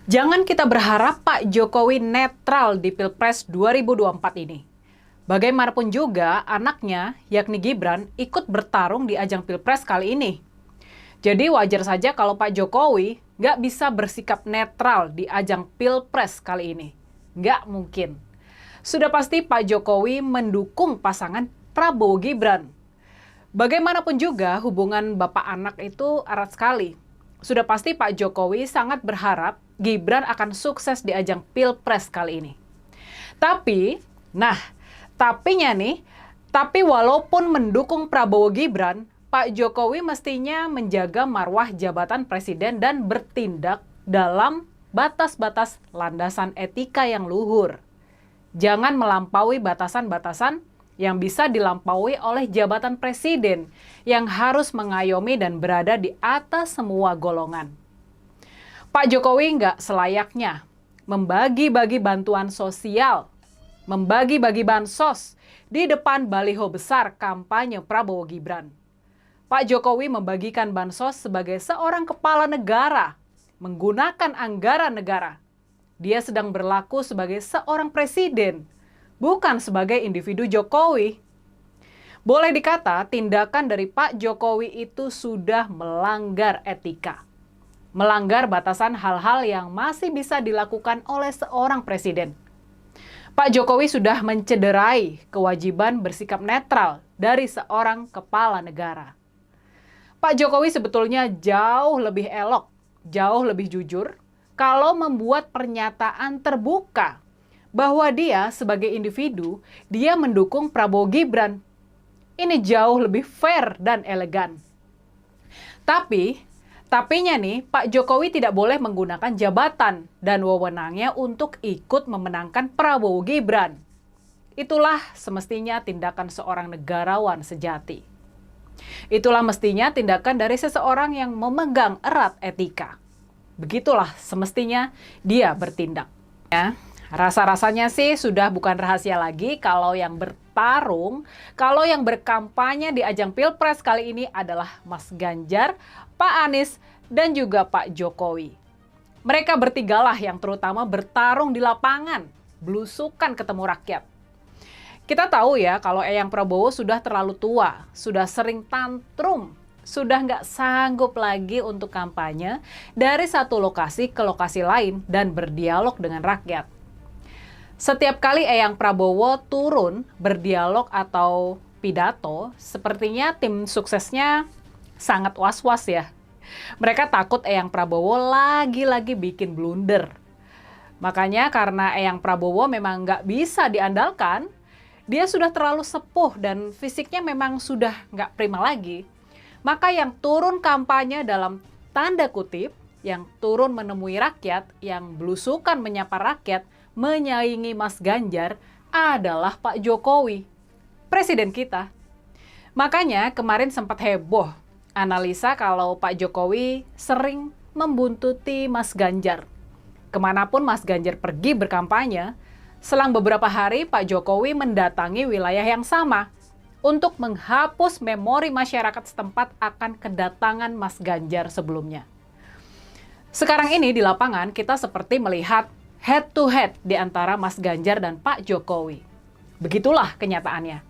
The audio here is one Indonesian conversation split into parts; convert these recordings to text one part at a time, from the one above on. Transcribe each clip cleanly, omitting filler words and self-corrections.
Jangan kita berharap Pak Jokowi netral di Pilpres 2024 ini. Bagaimanapun juga, anaknya, yakni Gibran, ikut bertarung di ajang Pilpres kali ini. Jadi wajar saja kalau Pak Jokowi nggak bisa bersikap netral di ajang Pilpres kali ini. Nggak mungkin. Sudah pasti Pak Jokowi mendukung pasangan Prabowo Gibran. Bagaimanapun juga, hubungan bapak anak itu erat sekali. Sudah pasti Pak Jokowi sangat berharap Gibran akan sukses di ajang Pilpres kali ini. Tapi walaupun mendukung Prabowo Gibran, Pak Jokowi mestinya menjaga marwah jabatan presiden dan bertindak dalam batas-batas landasan etika yang luhur. Jangan melampaui batasan-batasan yang bisa dilampaui oleh jabatan presiden yang harus mengayomi dan berada di atas semua golongan. Pak Jokowi nggak selayaknya membagi-bagi bantuan sosial, membagi-bagi bansos di depan baliho besar kampanye Prabowo Gibran. Pak Jokowi membagikan bansos sebagai seorang kepala negara, menggunakan anggaran negara. Dia sedang berlaku sebagai seorang presiden, bukan sebagai individu Jokowi. Boleh dikata, tindakan dari Pak Jokowi itu sudah melanggar etika. Melanggar batasan hal-hal yang masih bisa dilakukan oleh seorang presiden. Pak Jokowi sudah mencederai kewajiban bersikap netral dari seorang kepala negara. Pak Jokowi sebetulnya jauh lebih elok, jauh lebih jujur kalau membuat pernyataan terbuka bahwa dia sebagai individu, dia mendukung Prabowo Gibran. Ini jauh lebih fair dan elegan. Tapinya nih, Pak Jokowi tidak boleh menggunakan jabatan dan wewenangnya untuk ikut memenangkan Prabowo Gibran. Itulah semestinya tindakan seorang negarawan sejati. Itulah mestinya tindakan dari seseorang yang memegang erat etika. Begitulah semestinya dia bertindak. Ya, rasa-rasanya sih sudah bukan rahasia lagi kalau yang bertarung, kalau yang berkampanye di ajang Pilpres kali ini adalah Mas Ganjar, Pak Anies, dan juga Pak Jokowi. Mereka bertigalah yang terutama bertarung di lapangan, belusukan ketemu rakyat. Kita tahu ya kalau Eyang Prabowo sudah terlalu tua, sudah sering tantrum, sudah nggak sanggup lagi untuk kampanye dari satu lokasi ke lokasi lain dan berdialog dengan rakyat. Setiap kali Eyang Prabowo turun berdialog atau pidato, sepertinya tim suksesnya sangat was-was ya. Mereka takut Eyang Prabowo lagi-lagi bikin blunder. Makanya karena Eyang Prabowo memang nggak bisa diandalkan, dia sudah terlalu sepuh dan fisiknya memang sudah nggak prima lagi. Maka yang turun kampanye dalam tanda kutip, yang turun menemui rakyat, yang belusukan menyapa rakyat, menyaingi Mas Ganjar adalah Pak Jokowi, presiden kita. Makanya kemarin sempat heboh analisa kalau Pak Jokowi sering membuntuti Mas Ganjar. Kemanapun Mas Ganjar pergi berkampanye, selang beberapa hari Pak Jokowi mendatangi wilayah yang sama untuk menghapus memori masyarakat setempat akan kedatangan Mas Ganjar sebelumnya. Sekarang ini di lapangan kita seperti melihat head to head di antara Mas Ganjar dan Pak Jokowi. Begitulah kenyataannya.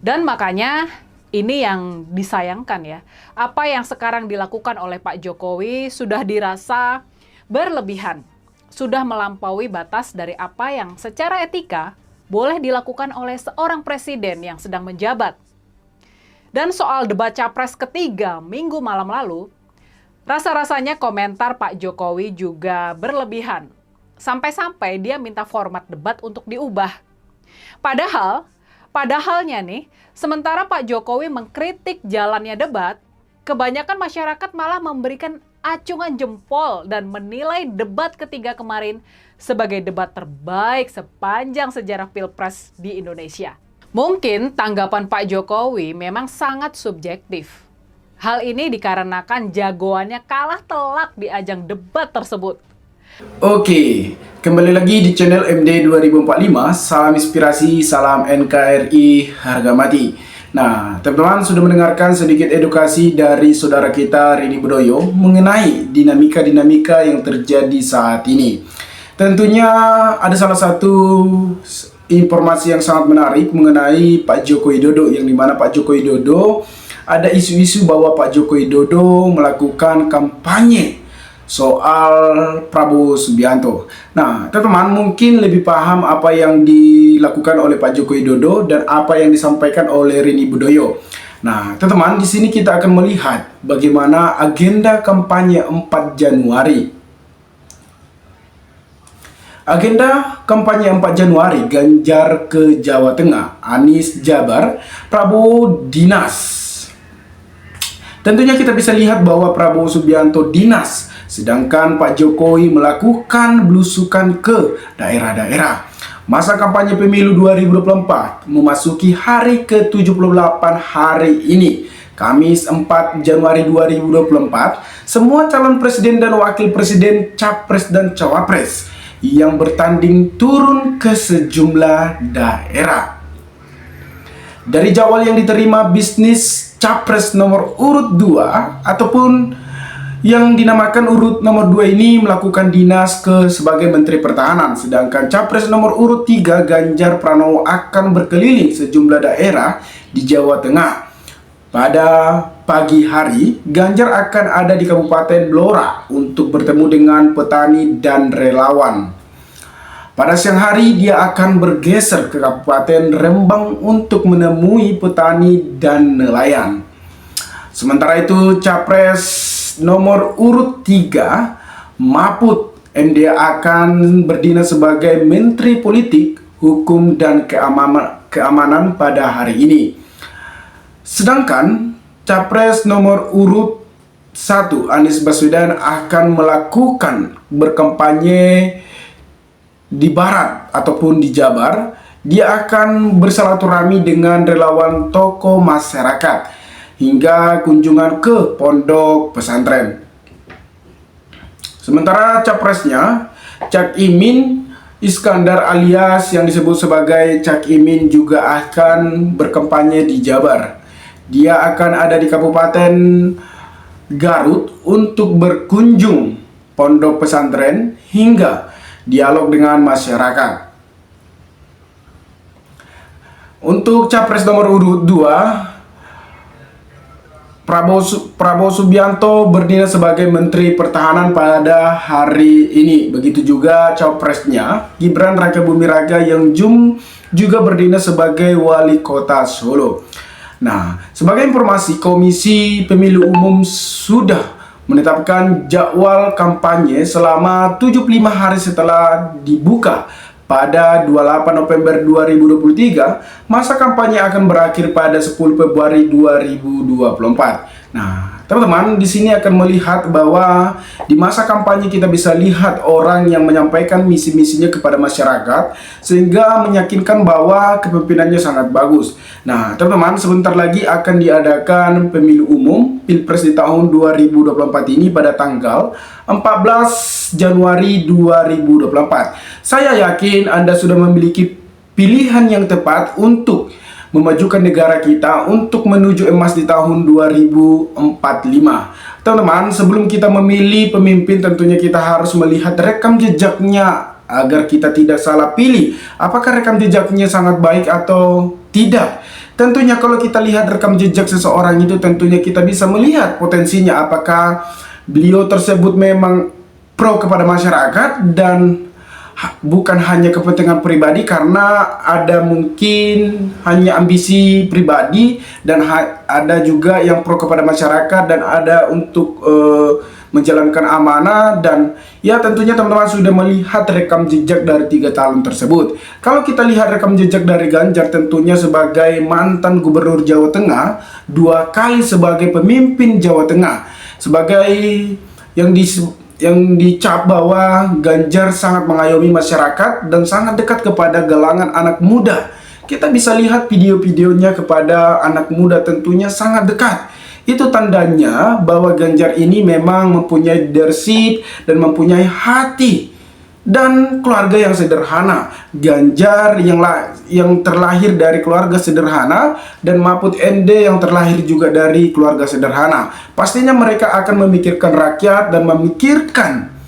Dan makanya ini yang disayangkan ya. Apa yang sekarang dilakukan oleh Pak Jokowi sudah dirasa berlebihan. Sudah melampaui batas dari apa yang secara etika boleh dilakukan oleh seorang presiden yang sedang menjabat. Dan soal debat capres ketiga minggu malam lalu, rasa-rasanya komentar Pak Jokowi juga berlebihan. Sampai-sampai dia minta format debat untuk diubah. Padahalnya nih, sementara Pak Jokowi mengkritik jalannya debat, kebanyakan masyarakat malah memberikan acungan jempol dan menilai debat ketiga kemarin sebagai debat terbaik sepanjang sejarah Pilpres di Indonesia. Mungkin tanggapan Pak Jokowi memang sangat subjektif. Hal ini dikarenakan jagoannya kalah telak di ajang debat tersebut. Oke, kembali lagi di channel MD 2045. Salam inspirasi, salam NKRI, harga mati. Nah, teman-teman sudah mendengarkan sedikit edukasi dari saudara kita Rini Bedoyo mengenai dinamika-dinamika yang terjadi saat ini. Tentunya ada salah satu informasi yang sangat menarik mengenai Pak Joko Widodo, yang dimana Pak Joko Widodo ada isu-isu bahwa Pak Joko Widodo melakukan kampanye soal Prabowo Subianto. Nah, teman-teman mungkin lebih paham apa yang dilakukan oleh Pak Joko Widodo dan apa yang disampaikan oleh Rini Bedoyo. Nah, teman-teman, di sini kita akan melihat bagaimana agenda kampanye 4 Januari. Agenda kampanye 4 Januari, Ganjar ke Jawa Tengah, Anies Jabar, Prabowo dinas. Tentunya kita bisa lihat bahwa Prabowo Subianto dinas, sedangkan Pak Jokowi melakukan belusukan ke daerah-daerah. Masa kampanye pemilu 2024 memasuki hari ke-78 hari ini, Kamis 4 Januari 2024, semua calon presiden dan wakil presiden, capres dan cawapres yang bertanding turun ke sejumlah daerah. Dari jadwal yang diterima, bisnis capres nomor urut 2 ataupun yang dinamakan urut nomor 2 ini melakukan dinas sebagai Menteri Pertahanan, sedangkan capres nomor urut 3 Ganjar Pranowo akan berkeliling sejumlah daerah di Jawa Tengah. Pada pagi hari, Ganjar akan ada di Kabupaten Blora untuk bertemu dengan petani dan relawan. Pada siang hari, dia akan bergeser ke Kabupaten Rembang untuk menemui petani dan nelayan. Sementara itu, capres nomor urut 3 Mahfud MD akan berdinas sebagai Menteri Politik, Hukum dan Keamanan pada hari ini. Sedangkan capres nomor urut 1 Anies Baswedan akan melakukan berkampanye di Barat ataupun di Jabar. Dia akan bersilaturahmi dengan relawan tokoh masyarakat hingga kunjungan ke pondok pesantren. Sementara capresnya Cak Imin Iskandar alias yang disebut sebagai Cak Imin juga akan berkampanye di Jabar. Dia akan ada di Kabupaten Garut untuk berkunjung pondok pesantren hingga dialog dengan masyarakat. Untuk capres nomor urut 2 Prabowo Subianto berdinas sebagai Menteri Pertahanan pada hari ini. Begitu juga capresnya Gibran Rakabuming Raka yang juga berdinas sebagai Wali Kota Solo. Nah, sebagai informasi, Komisi Pemilu Umum sudah menetapkan jadwal kampanye selama 75 hari setelah dibuka pada 28 November 2023. Masa kampanye akan berakhir pada 10 Februari 2024. Nah, teman-teman di sini akan melihat bahwa di masa kampanye kita bisa lihat orang yang menyampaikan misi-misinya kepada masyarakat sehingga meyakinkan bahwa kepemimpinannya sangat bagus. Nah, teman-teman, sebentar lagi akan diadakan pemilu umum Pilpres di tahun 2024 ini pada tanggal 14 Januari 2024. Saya yakin Anda sudah memiliki pilihan yang tepat untuk memajukan negara kita untuk menuju emas di tahun 2045. Teman-teman, sebelum kita memilih pemimpin, tentunya kita harus melihat rekam jejaknya agar kita tidak salah pilih. Apakah rekam jejaknya sangat baik atau tidak? Tentunya kalau kita lihat rekam jejak seseorang itu, tentunya kita bisa melihat potensinya. Apakah beliau tersebut memang pro kepada masyarakat dan bukan hanya kepentingan pribadi, karena ada mungkin hanya ambisi pribadi dan ada juga yang pro kepada masyarakat dan ada untuk menjalankan amanah. Dan ya tentunya teman-teman sudah melihat rekam jejak dari 3 calon tersebut. Kalau kita lihat rekam jejak dari Ganjar, tentunya sebagai mantan gubernur Jawa Tengah, 2 kali sebagai pemimpin Jawa Tengah, sebagai yang dicap bahwa Ganjar sangat mengayomi masyarakat dan sangat dekat kepada galangan anak muda. Kita bisa lihat video-videonya kepada anak muda, tentunya sangat dekat. Itu tandanya bahwa Ganjar ini memang mempunyai leadership dan mempunyai hati dan keluarga yang sederhana. Ganjar yang terlahir dari keluarga sederhana, dan Mahfud MD yang terlahir juga dari keluarga sederhana. Pastinya mereka akan memikirkan rakyat dan memikirkan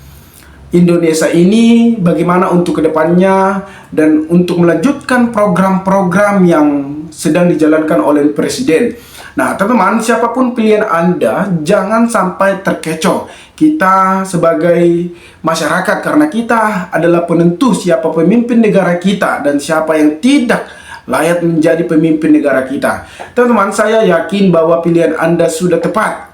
Indonesia ini bagaimana untuk kedepannya dan untuk melanjutkan program-program yang sedang dijalankan oleh Presiden. Nah, teman-teman, siapapun pilihan Anda, jangan sampai terkecoh. Kita sebagai masyarakat, karena kita adalah penentu siapa pemimpin negara kita dan siapa yang tidak layak menjadi pemimpin negara kita. Teman-teman, saya yakin bahwa pilihan Anda sudah tepat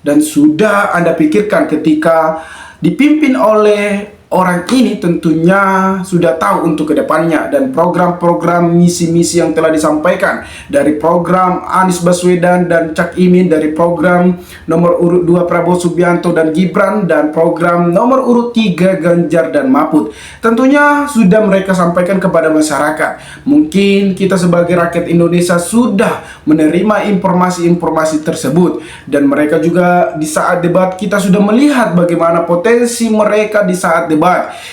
dan sudah Anda pikirkan ketika dipimpin oleh orang ini. Tentunya sudah tahu untuk kedepannya dan program-program misi-misi yang telah disampaikan dari program Anies Baswedan dan Cak Imin, dari program nomor urut 2 Prabowo Subianto dan Gibran, dan program nomor urut 3 Ganjar dan Mahfud. Tentunya sudah mereka sampaikan kepada masyarakat. Mungkin kita sebagai rakyat Indonesia sudah menerima informasi-informasi tersebut, dan mereka juga di saat debat kita sudah melihat bagaimana potensi mereka di saat debat,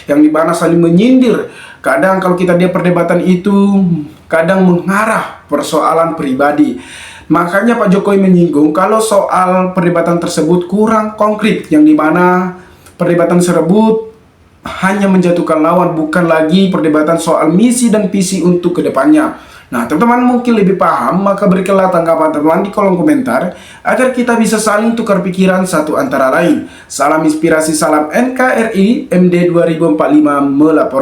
yang dimana saling menyindir. Kadang kalau kita lihat perdebatan itu kadang mengarah persoalan pribadi. Makanya Pak Jokowi menyinggung kalau soal perdebatan tersebut kurang konkret, yang dimana perdebatan tersebut hanya menjatuhkan lawan, bukan lagi perdebatan soal misi dan visi untuk kedepannya. Nah, teman-teman mungkin lebih paham, maka berikanlah tanggapan teman-teman di kolom komentar agar kita bisa saling tukar pikiran satu antara lain. Salam inspirasi, salam NKRI, MD 2045 melaporkan.